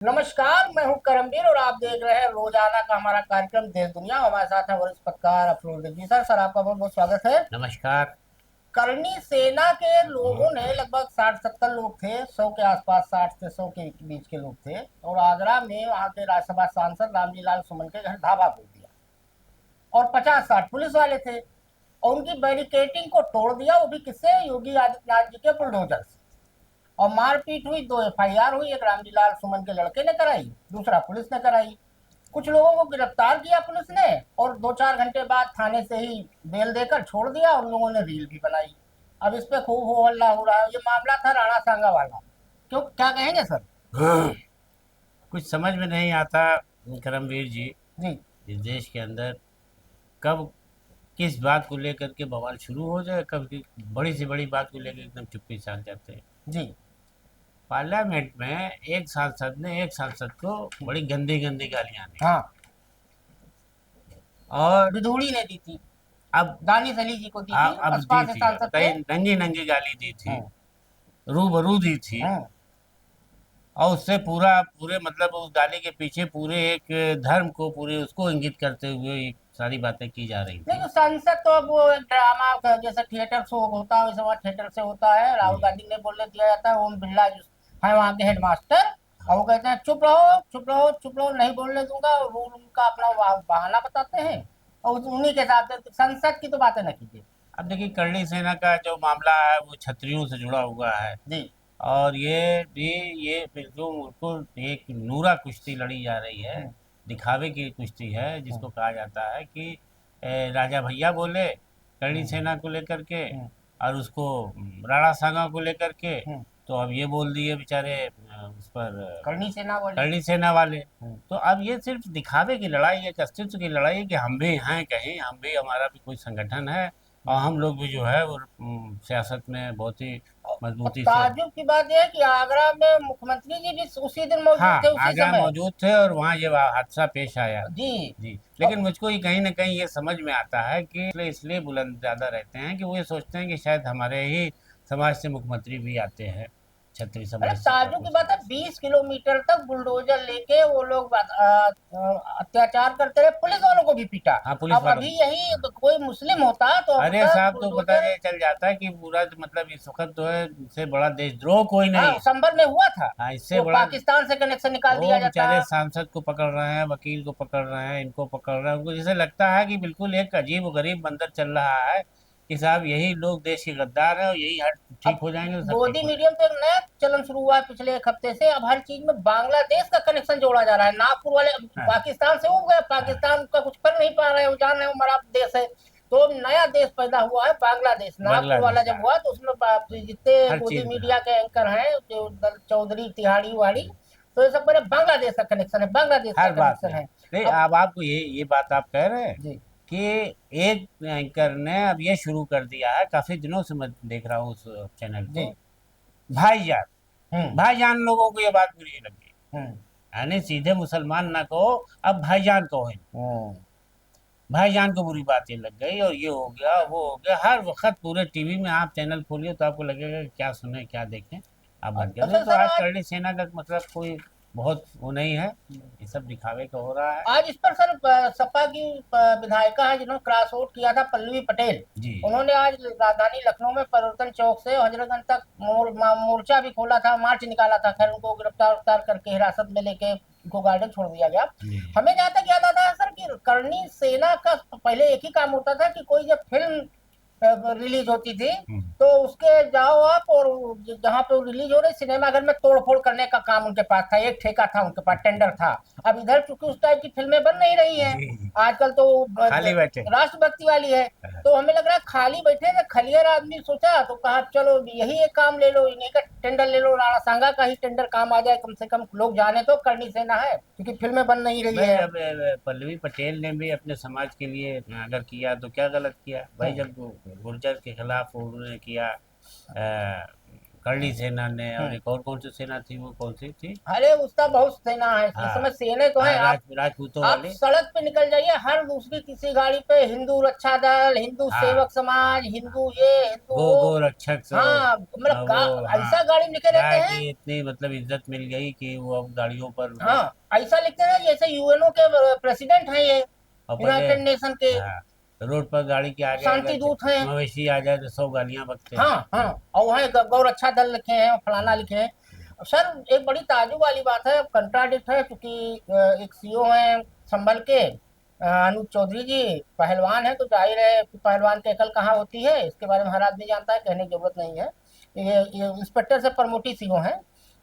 नमस्कार, मैं हूं करमवीर और आप देख रहे हैं रोजाना का हमारा कार्यक्रम देश दुनिया। हमारे साथ है वरिष्ठ पत्रकार अफरोज जी। सर, आपका बहुत बहुत स्वागत है। नमस्कार। करनी सेना के लोगों ने लगभग 60-70 लोग थे, 100 के आसपास, 60 से 100 के बीच के लोग थे, और आगरा में वहां के राज्यसभा सांसद रामजी लाल सुमन के घर धावा बोल दिया और 50-60 पुलिस वाले थे और उनकी बैरिकेटिंग को तोड़ दिया, वो भी किससे? योगी आदित्यनाथ जी के बुलडोजर से। और मारपीट हुई, 2 FIR हुई, एक रामजीलाल सुमन के लड़के ने कराई, दूसरा पुलिस ने कराई। कुछ लोगों को गिरफ्तार किया पुलिस ने और 2-4 घंटे बाद थाने से ही बेल देकर छोड़ दिया और लोगों ने रील भी बनाई। अब इस पे खूब हो हल्ला हो रहा है। ये मामला था राणा सांगा वाला। क्यों, क्या कहेंगे सर? हाँ, कुछ समझ में नहीं आता करमवीर जी। जी। इस देश के अंदर कब किस बात को लेकर के बवाल शुरू हो जाए, कब की बड़ी से बड़ी बात को लेकर एकदम चुप्पी साध जाते हैं। जी। पार्लियामेंट में एक सांसद को बड़ी गंदी गंदी गालियां दी हाँ। और विधूड़ी ने दी थी। अब दानिश अली जी को दी थी, अब बसपा दी से थी, अब सांसद थे। बताइए, नंगी नंगी गाली दी थी, हाँ। रूबरू दी थी। हाँ। और उससे पूरे मतलब उस गाली के पीछे पूरे एक धर्म को, पूरे उसको इंगित करते हुए ये सारी बातें की जा रही नहीं थी। तो संसद तो अब वो एक ड्रामा का जैसे थिएटर शो होता है वैसे वहाँ थिएटर से होता है। राहुल हम्म, गांधी ने बोलने दिया जाता है, ओम बिरला जो है वहाँ के हेडमास्टर, और वो कहते हैं चुप रहो चुप रहो चुप रहो, नहीं बोलने दूंगा, और रूल उनका अपना बहाना बताते हैं और उन्हीं के साथ संसद की तो बातें न कीजिए। अब देखिए, करणी सेना का जो मामला है वो छतरियों से जुड़ा हुआ है। जी। और ये भी, ये जो मुझको एक नूरा कुश्ती लड़ी जा रही है, हम्म। दिखावे की कुश्ती है, हम्म। जिसको कहा जाता है कि राजा भैया बोले करणी हम्म। सेना को लेकर के, हम्म। और उसको राणा सांगा को लेकर के। हम्म। तो अब ये बोल दिए बेचारे उस पर करनी सेना वाले। करणी सेना वाले। हम्म। तो अब ये सिर्फ दिखावे की लड़ाई है, एक अस्तित्व की लड़ाई है कि हम भी हैं, कहीं हम भी, हमारा भी कोई संगठन है और हम्म। हम लोग भी जो है वो सियासत में बहुत ही और मजबूती से। ताज्जुब की बात यह है कि आगरा में मुख्यमंत्री जी भी उसी दिन मौजूद थे, हाँ, उसी आगरा समय। मौजूद थे और वहाँ ये हादसा पेश आया। जी। जी। और लेकिन मुझको ये कहीं ना कहीं ये समझ में आता है कि इसलिए बुलंद ज़्यादा रहते हैं कि वो ये सोचते हैं कि शायद हमारे ही समाज से मुख्यमंत्री भी आते हैं, क्षत्रिय अरे समाज से, ताज्जुब ठाकुर की बात है, समाज से। 20 किलोमीटर तक बुलडोजर लेके वो लोग अत्याचार करते रहे, पुलिस वालों को भी पीटा। हाँ, पुलिस अब वालों अभी को। यही हाँ। कोई मुस्लिम होता तो अब अरे तक साहब, तो पता बुलडोजर। ये चल जाता है कि पूरा मतलब इस वक्त जो है, इससे बड़ा देशद्रोह कोई हाँ, नहीं है। संभल में हुआ था। हाँ, इससे वो बड़ा। पाकिस्तान से कनेक्शन निकाल वो दिया जाता। बेचारे सांसद को पकड़ रहे हैं, वकील को पकड़ रहे हैं, इनको पकड़ रहे हैं, उनको जैसे लगता है कि बिल्कुल एक अजीब व गरीब मंजर चल रहा है कि साहब यही लोग देश के गद्दार हैं और यही हर ठीक अब हो जाएंगे तो सब ठीक गोदी हो मीडियम जाएगा। तो एक नया चलन शुरू हुआ है पिछले एक हफ्ते से। अब हर चीज में बांग्लादेश का कनेक्शन जोड़ा जा रहा है। नागपुर वाले हाँ, पाकिस्तान से हो गए, हाँ, पाकिस्तान का कुछ कर नहीं पा रहे हो, जान रहे हो हमारा देश है। तो अब नया देश पैदा हुआ है बांग्लादेश। नागपुर वाला बांग्लादेश जब का हुआ तो उसमें जितने हर गोदी चीज में। मीडिया हाँ। के एंकर हैं, जो चौधरी तिहाड़ी वाड़ी, तो ये सब मेरे बांग्लादेश का कनेक्शन है, बांग्लादेश का हर बात कनेक्शन में। है। नहीं, अब अब आपको ये बात आप कह रहे हैं जी। कि एक एंकर ने अब ये शुरू कर दिया है, काफी दिनों से मैं देख रहा हूँ उस चैनल जी। को, भाईजान। हम्म। भाईजान लोगों को ये बात बुरी लग गई। हम्म। यानी सीधे मुसलमान ना कहो, अब भाईजान कहो इनको। हम्म। भाईजान को बुरी बात ये लग गई और ये हो गया वो हो गया, हर वक्त पूरे टीवी में आप चैनल खोलिए तो आपको लगेगा कि क्या सुने क्या देखें। आप बंद कर दे अच्छा तो सर, आज आज करणी सेना का मतलब कोई बहुत वो नहीं है, ये सब दिखावे का हो रहा है। आज इस पर सर सपा की विधायिका है जिन्होंने क्रॉस वोट किया था, पल्लवी पटेल। जी। उन्होंने आज राजधानी लखनऊ में परिवर्तन चौक से हजरतगंज तक मोर्चा भी खोला था, मार्च निकाला था। खैर उनको गिरफ्तार उतार करके हिरासत में लेके उनको गार्डन छोड़ दिया गया। जी। हमें जहाँ तक याद आता है सर कि करनी सेना का पहले एक ही काम होता था कि कोई जब फिल्म रिलीज होती थी हम्म। तो उसके जाओ आप और जहाँ पे रिलीज हो रही सिनेमा घर में तोड़फोड़ करने का काम उनके पास था। एक ठेका था उनके पास, टेंडर था। अब इधर चूंकि उस टाइप की फिल्में बन नहीं रही हैं, जी, जी। आजकल तो खाली बैठे। राष्ट्रभक्ति वाली है। तो हमें लग रहा है खाली बैठे थे, खलियर आदमी सोचा तो कहा चलो यही एक काम ले लो, इन्हीं का टेंडर ले लो, राणा सांगा का ही टेंडर काम आ जाए, कम से कम लोग जाने तो करनी सेना है, क्योंकि फिल्में बन नहीं रही भाई, है। अब पल्लवी पटेल ने भी अपने समाज के लिए अगर किया तो क्या गलत किया भाई, हम्म। जब गुर्जर के खिलाफ उन्होंने किया, करली सेना ने, और एक और कौन सी सेना थी, वो कौन सी थी? अरे उसका बहुत सेना है, इस हाँ समय सेने तो है। हाँ, राजपूतों आप वाले। सड़क पे निकल जाइए, हर दूसरी तीसरी गाड़ी पे हिंदू रक्षा दल, हिंदू हाँ, सेवक समाज, हिंदू ये हिंदू वो। गो रक्षक हाँ मतलब वो, हाँ, ऐसा गाड़ी लिखे क्या रहते है हैं। कि इतनी मतलब इज्जत मिल गई कि वो अब गाड़ियों पर वो। हाँ ऐसा लिखते हैं जैसे यूएनओ के प्रेसिडेंट हैं ये, और पहले, यूनाइटेड नेशन के हाँ, रोड पर गाड़ी के आगे शांति अगर दूत हैं। मवेशी आ जाए तो 100 गालियां बकते हैं। हाँ हाँ, और वहाँ गौ रक्षा दल लिखे हैं, फलाना लिखे हैं। सर एक बड़ी ताज्जुब वाली बात है, कंट्राडिक्ट है, क्योंकि एक सीईओ हैं संभल के, अनूप चौधरी जी, पहलवान है, तो जाहिर है कि पहलवान की अकल कहाँ होती है, इसके बारे में हर आदमी जानता है, कहने की जरूरत नहीं है। ये इंस्पेक्टर से प्रमोटी सीईओ हैं।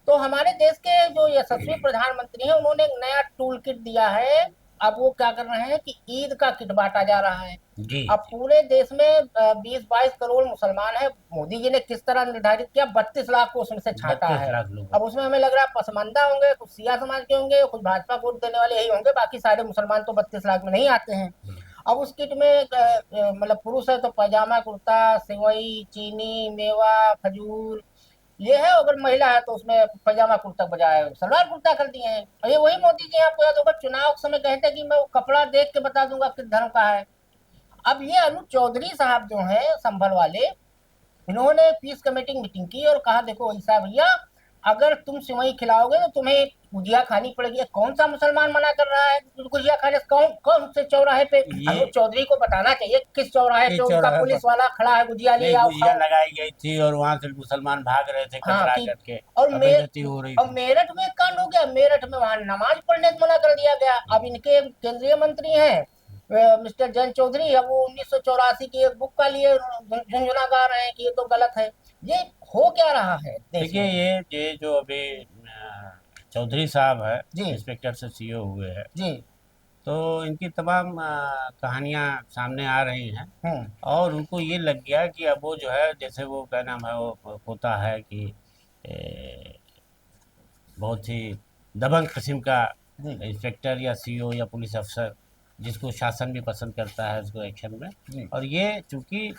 तो हमारे देश के जो यशस्वी प्रधानमंत्री हैं, उन्होंने एक नया टूल किट दिया है। अब वो क्या कर रहे हैं कि ईद का किट बांटा जा रहा है। जी अब पूरे देश में 20-22 करोड़ मुसलमान हैं। मोदी जी ने किस तरह निर्धारित किया, 32 लाख को उसमें से छांटा 32 है। लाख लोगों अब उसमें हमें लग रहा है पसमानदा होंगे, कुछ सिया समाज के होंगे, कुछ भाजपा वोट देने वाले यही होंगे, बाकी सारे मुसलमान तो 32 लाख में नहीं आते हैं। को। अब उस किट में मतलब पुरुष है तो पैजामा कुर्ता, सेवई, चीनी, मेवा, खजूर, ये है। अगर महिला है तो उसमें पैजामा कुर्ता बजाय सलवार कुर्ता कर दिए हैं। और ये वही मोदी जी, आपको याद होगा चुनाव के समय कहते हैं कि मैं वो कपड़ा देख के बता दूंगा किस धर्म का है। अब ये अरुण चौधरी साहब जो हैं संभल वाले, इन्होंने पीस कमेटी मीटिंग की और कहा देखो ऐसा भैया, अगर तुम सिवई खिलाओगे तो तुम्हें गुजिया खानी पड़ेगी। कौन सा मुसलमान मना कर रहा है गुजिया खाने से? कौन कौन से चौराहे पे? ये अरुण चौधरी को बताना चाहिए किस चौराहे पे इस उनका चौराहे पर पुलिस वाला खड़ा है, गुजिया ले नहीं, आओ गुजिया खाओ। लगाई गई थी और वहां से मुसलमान भाग रहे थे हाँ कतरा कि करके, और और मे बेइज्जती हो रही और थी। मेरठ में एक कांड हो गया, मेरठ में वहां नमाज पढ़ने से मना कर दिया गया। अब इनके केंद्रीय मंत्री हैं मिस्टर जयंत चौधरी, अब वो 1984 की एक बुक का लिए झुंझुना गा रहे हैं कि ये तो गलत है। ये हो क्या रहा है देश देखिए, में? ये जो अभी चौधरी साहब है, जी इंस्पेक्टर से सीईओ हुए हैं, जी। तो इनकी तमाम कहानियां सामने आ रही हैं। हम्म। और उनको ये लग गया कि अब वो जो है, जैसे वो क्या नाम है, वो होता है कि ए, बहुत ही दबंग किस्म का जी इंस्पेक्टर या सीईओ या पुलिस अफसर, जिसको शासन भी पसंद करता है उसको एक्शन में। जी और ये चूंकि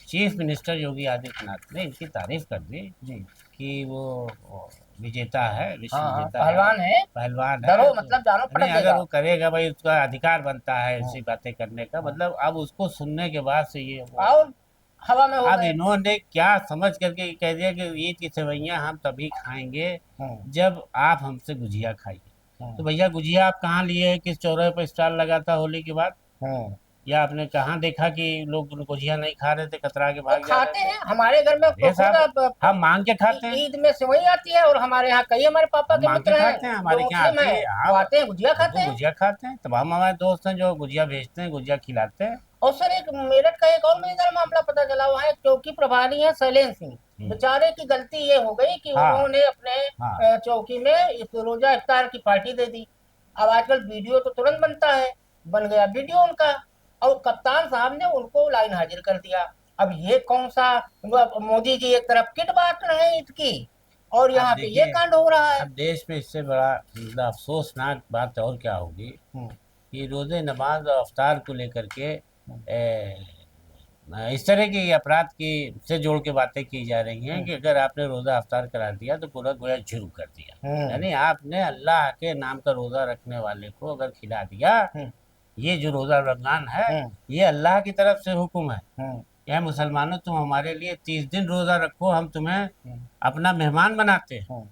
चीफ मिनिस्टर योगी आदित्यनाथ ने इनकी तारीफ कर दी जी। कि वो विजेता है, विश्व हाँ हाँ, विजेता है, पहलवान है। पहलवान है, डरो तो मतलब जानो नहीं, पटक अगर देगा। वो करेगा भाई, उसका अधिकार बनता है हाँ ऐसी बातें करने का। हाँ। मतलब अब उसको सुनने के बाद से ये वो, और हवा में हो अब गए। इन्होंने क्या समझ करके कह दिया कि ईद की सेवइयां हम तभी खाएंगे हम्म जब आप हमसे गुजिया खाइए। तो हम्म भैया, गुजिया आप कहाँ लिए हैं? किस चौराहे पर स्टॉल लगा था होली के बाद? हम्म। या आपने कहाँ देखा कि लोग गुजिया नहीं खा रहे थे, कतरा के और भाग जा रहे खाते थे? हैं, हमारे घर में अरे खुद साहब, हम मांग के खाते हैं। ईद में सेवई आती है, और हमारे यहाँ कई हमारे पापा हम के मांग के मित्र खाते हैं, हैं जो हमारे यहाँ मुस्लिम आती हैं, है। वो आप, आते हैं गुजिया हम तो खाते हैं। गुजिया खाते हैं, तमाम हमारे दोस्त हैं जो गुजिया भेजते हैं, गुजिया खिलाते हैं। और सर एक मेरठ का एक और मजेदार मामला पता चला, वहाँ एक चौकी प्रभारी है शैलेंद्र सिंह। हम्म, बेचारे की गलती ये हो गई कि हाँ उन्होंने अपने हाँ। चौकी में इस रोजा इफ्तार की पार्टी दे दी। अब आजकल वीडियो तो तुरंत बनता है, बन गया वीडियो उनका, और कप्तान साहब ने उनको लाइन हाजिर कर दिया। अब ये कौन सा, मोदी जी एक तरफ किट बांट रहे हैं ईद की, और अब यहाँ पे ये देखिए, कांड हो रहा है। अब देश में इससे बड़ा मतलब अफसोसनाक बात और क्या होगी हम्म कि रोजे नमाज और अफ्तार को लेकर के हम्म इस तरह की अपराध की से जोड़ के बातें की जा रही हैं हम्म कि अगर आपने रोज़ा अफ्तार करा दिया तो पूरा गोया जुर्म कर दिया। हम्म यानी आपने अल्लाह के नाम का रोज़ा रखने वाले को अगर खिला दिया, हम्म ये जो रोज़ा रमज़ान है, हम्म ये अल्लाह की तरफ से हुक्म है। हम्म यह मुसलमानों, तुम हमारे लिए 30 दिन रोज़ा रखो, हम तुम्हें हम्म अपना मेहमान बनाते हैं। हम्म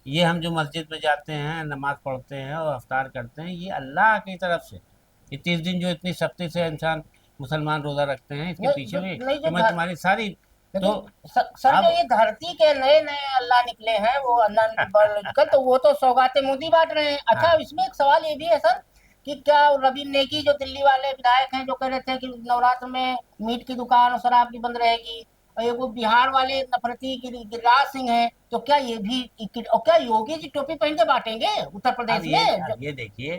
ये हम जो मस्जिद में जाते हैं, नमाज पढ़ते हैं और अफ्तार करते हैं, ये अल्लाह की तरफ से। ये 30 दिन जो इतनी सख्ती से इंसान मुसलमान रोज़ा रखते हैं, इसके नहीं पीछे भी नहीं, कि मैं तुम्हारी सारी, तो लेकिन सर जो अब ये धरती के नए नए अल्लाह निकले हैं, वो अल्लाह तो वो तो सौगातें मोदी बांट रहे हैं। अच्छा, हाँ, इसमें एक सवाल ये भी है सर कि क्या रवि नेगी जो दिल्ली वाले विधायक हैं, जो कह रहे थे कि नवरात्र में मीट की दुकान और शराब की बंद रहेगी, और ये वो बिहार वाले नफरती गिरिराज सिंह हैं, तो क्या ये भी, और क्या योगी जी टोपी पहन के बांटेंगे उत्तर अब प्रदेश ये में अब ये देखिए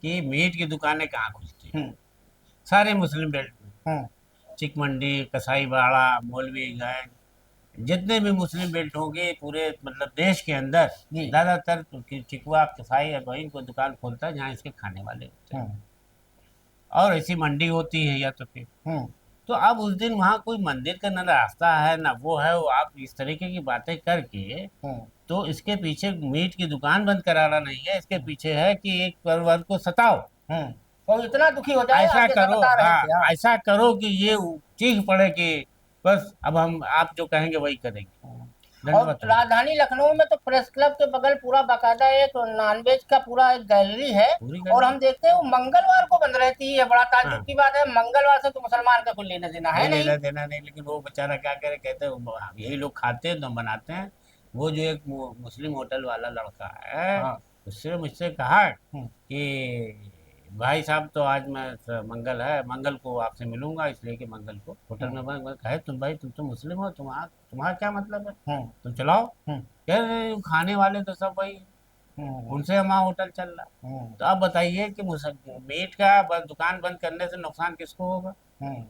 कि मीट की दुकानें कहाँ खुलती हैं। हम्म सारे मुस्लिम बेल्ट में, हम्म चिकमंडी, कसाईबाड़ा, मौलवीगंज, जितने भी मुस्लिम बेल्ट होंगे पूरे मतलब देश के अंदर, जी ज़्यादातर चिकवा, कसाई या कोई कोई दुकान खोलता है जहाँ इसके खाने वाले होते हैं। हम्म और ऐसी मंडी होती है या तो फिर हम्म तो अब उस दिन वहाँ कोई मंदिर का न रास्ता है ना वो है, वो आप इस तरीके की बातें करके, हम्म, तो इसके पीछे मीट की दुकान बंद कराना नहीं है, इसके पीछे है कि एक परिवार को सताओ, हम्म। वो इतना दुखी हो जाए, आप ऐसा जैसा करो, बता रहे हाँ, थे। हाँ। ऐसा करो कि ये चीख पड़े कि बस अब हम आप जो कहेंगे वही करेंगे। और दंडवत हो जाए राजधानी लखनऊ में तो प्रेस क्लब के बगल पूरा बाकायदा एक नॉनवेज का पूरा एक गैलरी है। पूरी और गली। हम देखते हैं वो मंगलवार को बंद रहती है। बड़ा ताज्जुब हाँ, की बात है, मंगलवार से तो मुसलमान का कोई लेना देना नहीं है नहीं। लेना देना नहीं, लेकिन वो बेचारा क्या करे, कहते हैं यही लोग खाते हैं तो हम बनाते हैं। वो जो एक मुस्लिम होटल वाला लड़का है, हाँ। उससे मुझसे कहा हम्म, कि भाई साहब तो आज मैं मंगल है, मंगल को आपसे मिलूंगा, इसलिए कि मंगल को होटल हम्म, में मैं कहे तुम भाई तुम तो मुस्लिम हो, तुम्हारा क्या मतलब है, हम्म, तुम चलाओ। हम्म, कह रहे खाने वाले तो सब वही, हम्म, उनसे हमारा होटल चल रहा। हम्म, तो आप बताइए कि मीट का दुकान बंद करने से नुकसान किसको होगा? हम्म।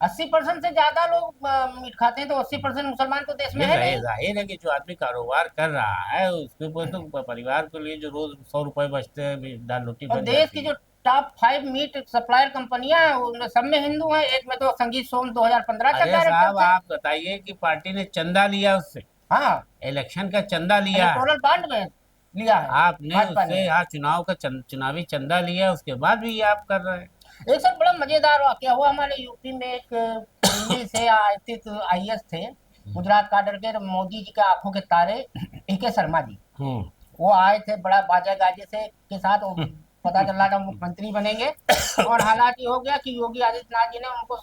80% से ज्यादा लोग मीट खाते हैं, तो 80% मुसलमान तो देश में ये है रहे नहीं। जाहिर है कि जो आदमी कारोबार कर रहा है उसके ऊपर तो परिवार के लिए जो रोज 100 रुपए बचते हैं, दाल रोटी और बच देश की जाती जो है। टॉप 5 मीट सप्लायर कंपनियां हैं उनमें सब में हिंदू हैं। एक में तो संगीत सोम 2015 तक अरे डायरेक्टर साहब थे। आप बताइए कि पार्टी ने चंदा लिया उससे, हाँ। इलेक्शन का चंदा लिया है, इलेक्टोरल बॉन्ड में लिया है आपने भाजपा ने। उससे यहाँ चुनाव का चुनावी चंदा लिया, उसके बाद भी ये आप कर रहे हैं। एक सर बड़ा मजेदार वाकया हुआ हमारे यूपी में। एक दिल्ली से आईएएस आईएएस थे, गुजरात काडर के, मोदी जी के आंखों के तारे AK शर्मा जी। हम्म। वो आए थे बड़ा बाजा गाजे से के साथ। वो पता चल रहा था मुख्यमंत्री बनेंगे। और हालांकि हो गया कि योगी आदित्यनाथ जी ने उनको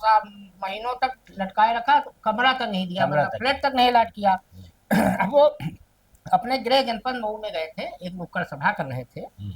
महीनों तक लटकाए रखा, तो कमरा तक नहीं दिया, कमरा मतलब तक फ्लैट नहीं। तक नहीं अलॉट किया। अब वो अपने गृह जनपद मऊ में गए थे, एक नुक्कड़ सभा कर रहे थे। हम्म,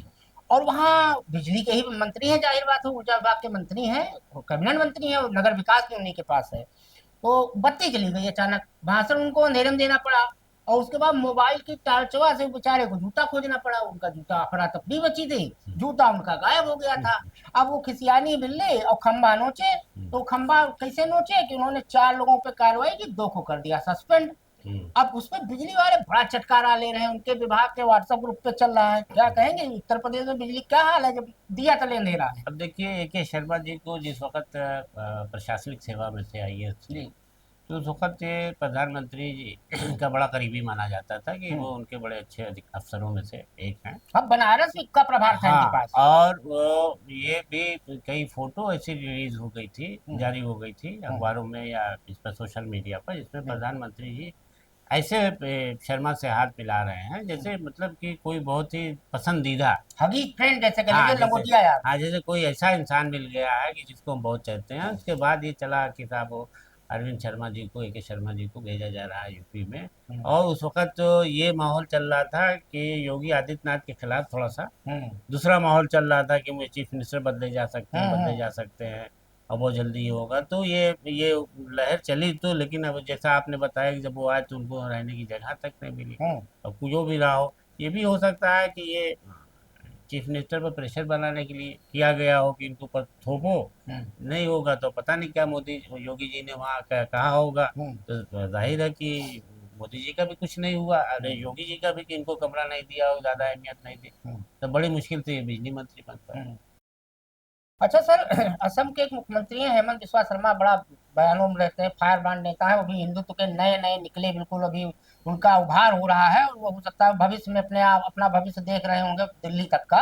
और वहाँ बिजली के ही मंत्री हैं, जाहिर बात है, ऊर्जा विभाग के मंत्री हैं, वो कैबिनेट मंत्री हैं, और नगर विकास भी उन्हीं के पास है। तो बत्ती चली गई अचानक, भाषण उनको अंधेरे में देना पड़ा। और उसके बाद मोबाइल की टार्चवा से बेचारे को जूता खोजना पड़ा। उनका जूता अफरा तफरी बची थी, जूता उनका गायब हो गया था। अब वो खिसियानी बिल्ले और खंबा नोचे। हम्म, तो खंबा कैसे नोचे कि उन्होंने 4 लोगों पे कार्रवाई की, 2 को कर दिया सस्पेंड। हम्म। अब उसमें बिजली वाले बड़ा चटकारा ले रहे हैं, उनके विभाग के व्हाट्सएप ग्रुप पे चल रहा है। क्या कहेंगे उत्तर प्रदेश में बिजली क्या हाल है जब दिया तले अंधेरा है। अब देखिए AK शर्मा जी को जिस वक्त प्रशासनिक सेवा में थे, IAS थे, जी। तो उस वक्त ये प्रधानमंत्री जी का बड़ा करीबी माना जाता था कि हम्म। वो उनके बड़े अच्छे अफसरों में से एक हैं। अब बनारस भी का प्रभार था इनके हाँ, पास। और वो ये भी कई फोटो ऐसी रिलीज हो गई थी, हम्म, जारी हो गई थी हम्म, अखबारों में या इस पर सोशल मीडिया पर, जिसमें हम्म, प्रधानमंत्री जी ऐसे शर्मा से हाथ मिला रहे हैं हम्म। जैसे मतलब कि कोई बहुत ही पसंदीदा, हगी फ्रेंड जैसे कह हाँ लीजिए, जैसे, लंगोटिया यार। हाँ जैसे कोई ऐसा इंसान मिल गया है कि जिसको हम बहुत चाहते हैं। हम्म, उसके बाद ये चला कि साहब वो अरविंद शर्मा जी को, AK शर्मा जी को भेजा जा रहा है यूपी में। हम्म, और उस वक्त तो ये माहौल चल रहा था कि योगी आदित्यनाथ के खिलाफ थोड़ा सा हम्म, दूसरा माहौल चल रहा था कि मुझे चीफ मिनिस्टर बदले जा सकते हैं, हम्म, बदले जा सकते हैं, और बहुत जल्दी ही होगा। तो ये लहर चली, तो लेकिन अब जैसा आपने बताया कि जब वो आए तो उनको रहने की जगह तक नहीं मिली। हम्म, अब जो भी रहा हो, ये भी हो सकता है कि ये चीफ मिनिस्टर पर प्रेशर बनाने के लिए किया गया हो कि इनको ऊपर थोपो, हम्म, नहीं होगा तो पता नहीं क्या मोदी योगी जी ने वहाँ कहा होगा। हम्म, तो जाहिर है कि मोदी जी का भी कुछ नहीं हुआ, अरे हम्म, योगी जी का भी कि इनको कमरा नहीं दिया हो, ज़्यादा अहमियत नहीं दी, हम्म, तो बड़ी मुश्किल से ये बिजली मंत्री बन पाए। हम्म। अच्छा सर, असम के एक मुख्यमंत्री हैं हेमंत बिस्वा शर्मा, बड़ा बयानों में रहते हैं, फायर ब्रांड नेता है। वो भी हिंदुत्व के नए नए निकले, बिल्कुल अभी उनका उभार हो रहा है। और वो हो सकता है भविष्य में अपना भविष्य देख रहे होंगे दिल्ली तक का।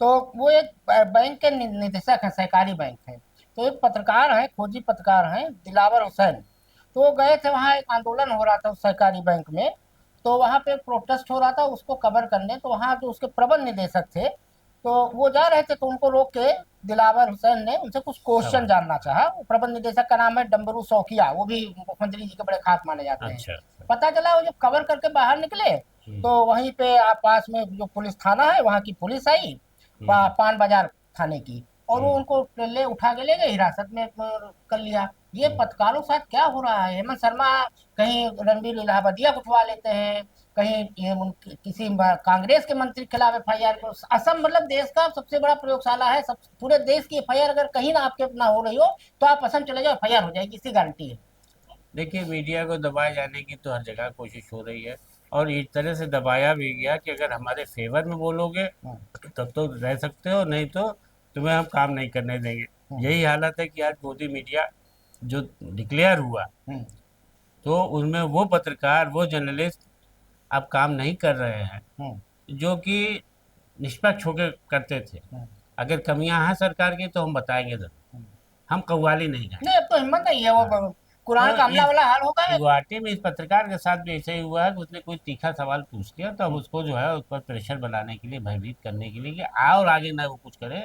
तो वो एक बैंक के निदेशक हैं, सहकारी बैंक है। तो एक पत्रकार हैं, खोजी पत्रकार हैं, दिलावर हुसैन। तो वो गए थे वहाँ, एक आंदोलन हो रहा था उस सहकारी बैंक में। तो वहाँ पे प्रोटेस्ट हो रहा था, उसको कवर करने। तो वहाँ जो उसके प्रबंध निदेशक थे, तो वो जा रहे थे, तो उनको रोक के दिलावर हुसैन ने उनसे कुछ क्वेश्चन सवाल। जानना चाहा। वो प्रबंध निदेशक का नाम है डम्बरू सौकिया, वो भी मुख्यमंत्री जी के बड़े खास माने जाते हैं। अच्छा, अच्छा। पता चला वो जब कवर करके बाहर निकले, हम्म, तो वहीं पे पास में जो पुलिस थाना है वहाँ की पुलिस आई, हम्म, पान बाजार थाने की। और वो हम्म, उनको उठा के ले गए, हिरासत में कर लिया। ये हम्म। पत्रकारों के साथ क्या हो रहा है? हेमंत शर्मा कहीं रणबीर इलाहाबादिया उठवा लेते हैं, कहीं ये किसी कांग्रेस के मंत्री के खिलाफ FIR। असम मतलब देश का सबसे बड़ा प्रयोगशाला है। सब पूरे देश की FIR अगर कहीं ना आपके ना हो रही हो, तो आप असम चले जाओ, FIR हो जाएगी, इसकी गारंटी है। देखिए मीडिया को दबाए जाने की तो हर जगह कोशिश हो रही है, और इस तरह से दबाया भी गया कि अगर हमारे फेवर में बोलोगे हम्म, तब तो रह सकते हो, नहीं तो तुम्हें हम काम नहीं करने देंगे। हम्म, यही हालत है कि आज मोदी मीडिया जो डिक्लेयर हुआ, हम्म, तो उनमें वो पत्रकार, वो जर्नलिस्ट अब काम नहीं कर रहे हैं हम्म, जो कि निष्पक्ष होकर करते थे। हम्म, अगर कमियां हैं सरकार की तो हम बताएंगे जरूर, हम्म। हम कव्वाली नहीं नहीं, गाएंगे। अब तो हिम्मत नहीं है, हाँ। वो कुरान तो का हमला इस वाला हाल हो गया है। गुवाहाटी में इस पत्रकार के साथ भी ऐसे ही हुआ है कि उसने कोई तीखा सवाल पूछ लिया, तो अब उसको जो है उस पर प्रेशर बनाने के लिए, भयभीत करने के लिए कि और आगे ना वो कुछ करे,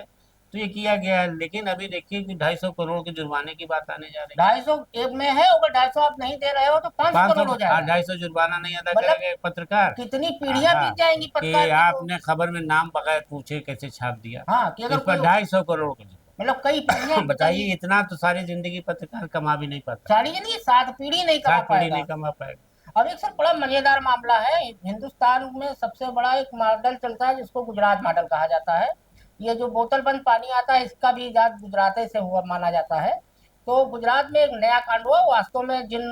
तो ये किया गया है। लेकिन अभी देखिए कि 250 करोड़ के जुर्माने की बात आने जा रही 250 एक में है, अगर 250 आप नहीं दे रहे हो तो है। 500 पाँच सौ करोड़ हो जाएगा। 250 जुर्माना नहीं अदा मतलब करेगा एक पत्रकार। कितनी पीढ़ियां हाँ, बीत जाएंगी कि पत्रकार की तो। आपने खबर में नाम बगैर पूछे कैसे छाप दिया, हाँ, कि तो अगर इस कोई पर 250 करोड़ का मतलब कई पीढ़ियां जुर्माना। बीत जाएंगी। बताइए, इतना तो सारी जिंदगी पत्रकार कमा भी नहीं पाता, सारी नहीं, 7 पीढ़ी नहीं कमा 7 पीढ़ी नहीं पाएगा। कमा पाएगा। अब एक सर बड़ा मजेदार मामला है, हिंदुस्तान में सबसे बड़ा एक मॉडल चलता है जिसको गुजरात मॉडल कहा जाता है। ये जो बोतल बंद पानी आता है, इसका भी इजाद गुजरात से हुआ माना जाता है। तो गुजरात में एक नया कांड हुआ, वास्तव में जिन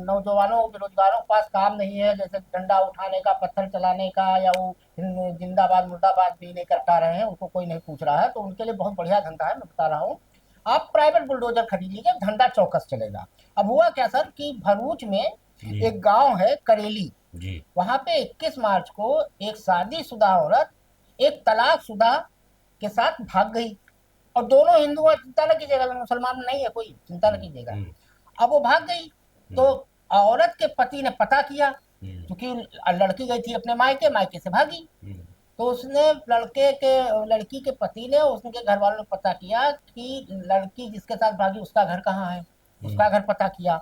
नौजवानों बेरोजगारों के पास काम नहीं है, जैसे डंडा उठाने का, पत्थर चलाने का, या वो जिंदाबाद मुर्दाबाद भी नहीं कर पा रहे हैं, उनको कोई नहीं पूछ रहा है, तो उनके लिए बहुत बढ़िया धंधा है, मैं बता रहा हूँ। आप प्राइवेट बुलडोजर खरीद लीजिए, धंधा चौकस चलेगा। अब हुआ क्या सर कि भरूच में जी। एक गांव है करेली, जी। वहां पे 21 मार्च को एक शादीशुदा औरत एक तलाकशुदा के साथ भाग गई। और दोनों हिंदू हैं, चिंता न कीजिएगा, मुसलमान नहीं है कोई, चिंता न कीजिएगा। हम्म। अब वो भाग गई, तो हम्म। औरत के पति ने पता किया, हम्म। क्योंकि लड़की गई थी अपने मायके, मायके से भागी। हम्म। तो उसने लड़की के पति ने, उसके घर वालों ने पता किया कि लड़की जिसके साथ भागी उसका घर कहाँ है, उसका घर पता किया।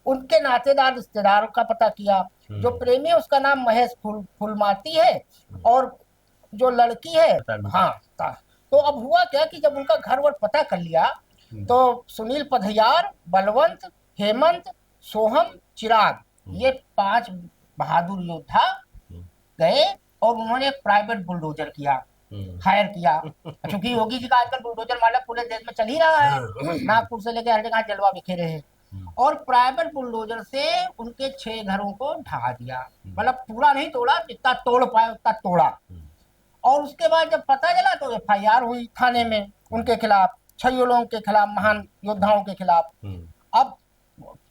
उनके नातेदार रिश्तेदारों का पता किया। जो हम्म। प्रेमी है उसका नाम महेश फुलमाती है, और जो लड़की है, पता नहीं। हाँ, तो अब हुआ क्या कि जब उनका घर वर पता कर लिया, हम्म। तो सुनील पधयार, बलवंत, हेमंत, सोहम, चिराग, ये 5 बहादुर योद्धा हम्म। गए, और उन्होंने एक प्राइवेट बुलडोजर किया, हम्म। हायर किया। क्योंकि योगी जी का आजकल बुलडोजर मामला पूरे देश में चल ही रहा है, नागपुर से लेकर हर जगह जलवा बिखेरे हैं। और प्राइवेट बुलडोजर से उनके 6 घरों को ढहा दिया, मतलब पूरा नहीं तोड़ा, जितना तोड़ पाए उतना तोड़ा। और उसके बाद जब पता चला तो एफआईआर हुई थाने में उनके खिलाफ, 6 लोगों के खिलाफ, महान योद्धाओं के खिलाफ। अब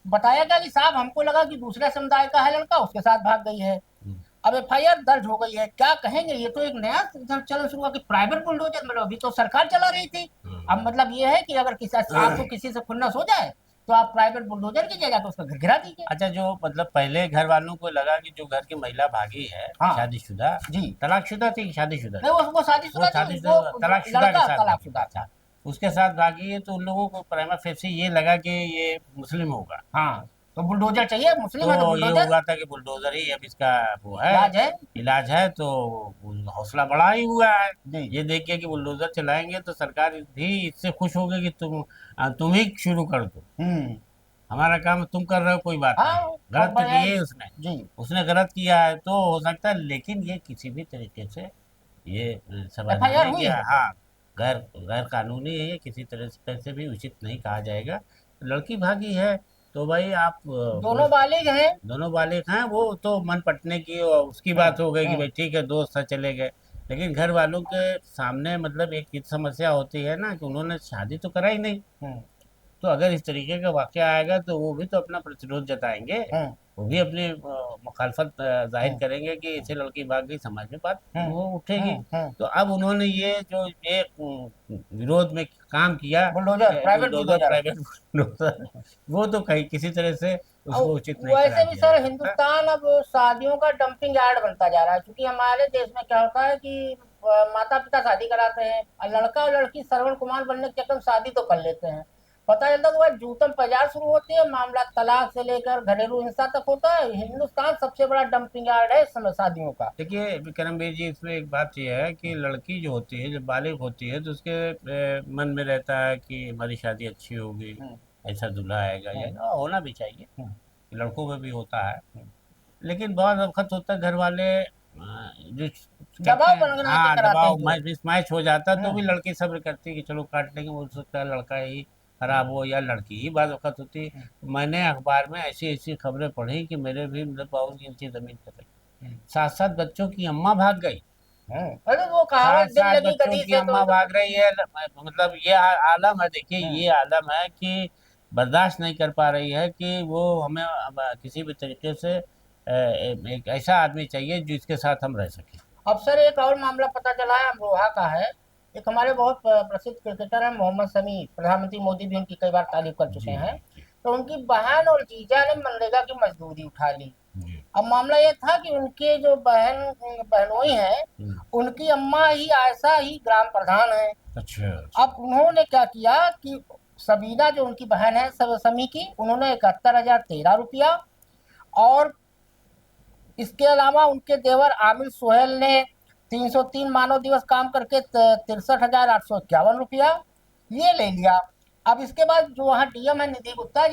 बताया गया कि साहब हमको लगा कि दूसरे समुदाय का है लड़का, उसके साथ भाग गई है। अब एफआईआर दर्ज हो गई है, क्या कहेंगे, ये तो एक नया चलन शुरू हुआ कि प्राइवेट बुलडोजर, मतलब अभी तो सरकार चला रही थी। अब मतलब ये है कि अगर आपको किसी से खुन्नस हो जाए तो आप प्राइवेट बुलडोजर की जगह तो उसका घर गिरा दीजिए। अच्छा, जो मतलब पहले घर वालों को लगा कि जो घर की महिला भागी है, हाँ, शादीशुदा, जी, तलाकशुदा थी कि शादीशुदा नहीं, वो शादीशुदा थी, शादीशुदा, वो तलाकशुदा के लड़का साथ तलाकशुदा था। उसके साथ भागी है, तो उन लोगों को प्राइमा फेसी ये लगा कि ये मुस्लिम होगा, हाँ, तो बुलडोजर चाहिए, मुस्लिम है तो तो ये बुलडोजर हुआ था कि बुलडोजर ही अब इसका वो है, इलाज है। इलाज है। तो हौसला बढ़ा ही हुआ है जी, ये देख के कि बुलडोजर चलाएंगे तो सरकार भी इससे खुश होगी कि तुम ही शुरू कर दो, हम्म, हमारा काम तुम कर रहे हो, कोई बात नहीं। हाँ, गलत तो बढ़िया। किए उसने, जी, उसने गलत किया है तो हो सकता है, लेकिन ये किसी भी तरीके से ये समझना एफआईआर नहीं हुई कि है। हाँ, गैर गैर कानूनी है, ये किसी तरह से भी उचित नहीं कहा जाएगा। लड़की भागी है तो भाई आप दोनों बालिग हैं। दोनों बालिग हैं, वो तो मन पटने की और उसकी हम्म, बात हो गई कि हम्म, भाई ठीक है, दोस्त है चले गए। लेकिन घर वालों के सामने मतलब एक ये समस्या होती है ना कि उन्होंने शादी तो करा ही नहीं, हम्म, तो अगर इस तरीके का वाक़या आएगा तो वो भी तो अपना प्रतिरोध जताएंगे, हम्म, वो भी अपनी मुखालफत जाहिर हम्म, करेंगे कि ऐसे लड़की भाग गई, समाज में बात हम्म, वो उठेगी। हम्म। तो अब उन्होंने ये जो एक विरोध में काम किया, bulldozer, private bulldozer, bulldozer. Private bulldozer, वो तो कहीं किसी तरह से और उसको उचित नहीं वैसे करार भी दिया जा सर सकता। हिंदुस्तान अब शादियों का डंपिंग यार्ड बनता जा रहा है, क्योंकि हमारे देश में क्या होता है कि माता पिता शादी कराते हैं, और लड़का और लड़की श्रवण कुमार बनने के चक्कर में शादी तो कर लेते हैं। पता चलता है कि वह जूतम बाजार शुरू होती है, मामला तलाक से लेकर घरेलू हिंसा तक होता है। हिंदुस्तान सबसे बड़ा डंपिंग यार्ड है इस समय शादियों का। देखिए विक्रमवीर जी, इसमें एक बात यह है कि लड़की जो होती है, जब बालिग होती है, तो उसके मन में रहता है कि हमारी शादी अच्छी होगी, हम्म, ऐसा दूल्हा आएगा, या हम्म, होना भी चाहिए, हम्म, लड़कों में भी होता है। हम्म। लेकिन बहुत वक्त होता है घर वाले जो कहते दबाव हैं, बना के हाँ, कराते हैं दबाव जो। मिसमैच हो जाता है, तो भी हम्म, लड़की सब्र करती है कि चलो काट लेंगे, हो सकता है लड़का ही खराब हो या लड़की ही, बाद वक्त होती है। मैंने अखबार में ऐसी ऐसी खबरें पढ़ी कि मेरे भी मतलब बाबू की नीचे जमीन पर गई। 7-7 बच्चों की अम्मा भाग गई, अरे वो कहावत, सात दिल सात लगी बच्चों गधी की से तो अम्मा भाग रही है। मतलब ये आलम है, देखिए हम्म, ये आलम है कि बर्दाश्त नहीं कर पा रही है कि वो हमें अब किसी भी तरीके से एक ऐसा आदमी चाहिए जिसके साथ हम रह सकें। अब सर एक और मामला पता चला है अमरोहा का है। एक हमारे बहुत प्रसिद्ध क्रिकेटर है मोहम्मद शमी, प्रधानमंत्री मोदी भी उनकी कई बार तारीफ कर चुके जी हैं। जी जी तो उनकी बहन और जीजा ने मनरेगा की मजदूरी उठा ली। जी। अब मामला ये था कि उनके जो बहनोई हैं, हम्म, उनकी अम्मा ही ऐसा ही ग्राम प्रधान है। अच्छा अच्छा। अब उन्होंने क्या किया कि सबीना जो उनकी बहन है सब समी की, उन्होंने 71,013 रुपया, और इसके अलावा उनके देवर आमिर सुहेल ने 303 मानव दिवस काम करके 63,851 रुपया ये ले लिया। अब इसके बाद जो वहाँ डीएम है निधि गुप्ता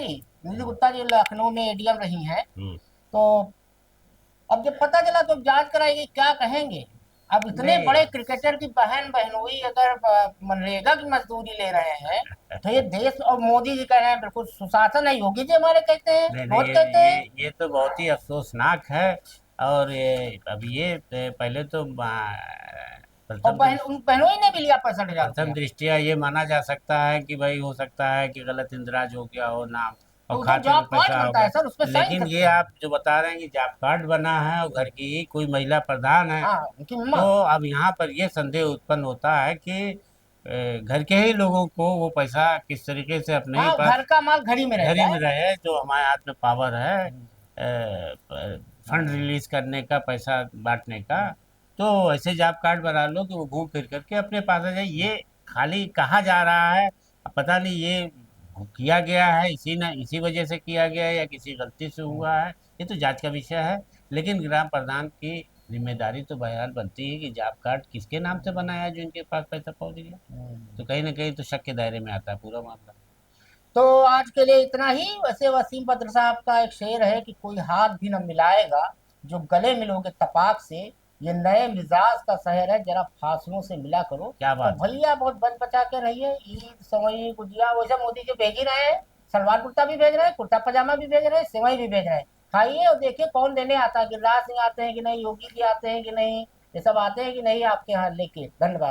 जी लखनऊ में एडीएम रही हैं। हम्म। तो अब जब पता चला तो जांच कराएगी, क्या कहेंगे? अब इतने नहीं बड़े क्रिकेटर की बहनोई अगर मनरेगा की मजदूरी ले रहे हैं, तो ये देश, और मोदी जी कह रहे हैं बिल्कुल सुशासन है, योगी जी हमारे कहते हैं, नहीं नहीं, रोज कहते हैं। ये तो बहुत ही अफसोसनाक है। और ये अब ये पहले तो और प्रथम उन बहनोई ने भी लिया 65,000 रुपया। प्रथम दृष्टिया ये माना जा सकता है कि भाई हो सकता है कि गलत इंदिराज हो गया हो नाम तो और उधर खाते में जॉब कार्ड पैसा बनता होगा। है सर, उस पर साइन लेकिन करते ये हैं। आप जो बता रहे हैं कि जॉब कार्ड बना है और घर की ही कोई महिला प्रधान है, हाँ, उनकी तो मम्मा। अब यहाँ पर ये संदेह उत्पन्न होता है कि घर के ही लोगों को वो पैसा किस तरीके से अपने ही हाँ, घर पास का माल घर ही में घर रहता ही है। में रहे, जो हमारे हाथ में पावर है हम्म, फंड रिलीज करने का, पैसा बांटने का। तो ऐसे जॉब कार्ड बना लो कि वो घूम फिर करके अपने पास आ जाए। ये खाली कहा जा रहा है, अब पता नहीं ये किया गया है इसी वजह से किया गया है या किसी गलती से हम्म, हुआ है, ये तो जांच का विषय है। लेकिन ग्राम प्रधान की जिम्मेदारी तो बहरहाल बनती है कि जॉब कार्ड किसके नाम से बनाया है जो इनके पास पैसा पहुंच गया। तो हम्म। कहीं ना कहीं तो शक के दायरे में आता है पूरा मामला। तो आज के लिए इतना ही। वैसे वसीम बद्र साहब का एक शेर है कि कोई हाथ भी न मिलाएगा जो गले मिलोगे तपाक से, ये नए मिजाज का शहर है, जरा फासलों से मिला करो। क्या तो बात है। भैया बहुत बच बचा के रहिए। ईद सेवई गुजिया वैसे मोदी जी भेज ही रहे हैं, सलवार कुर्ता भी भेज रहे हैं, कुर्ता पजामा भी भेज रहे हैं, सेवई भी भेज रहे हैं। खाइए और देखिए कौन देने आता है, गिरिराज सिंह आते हैं कि नहीं, योगी जी आते हैं कि नहीं, ये सब आते हैं कि नहीं आपके यहाँ लेके। धन्यवाद।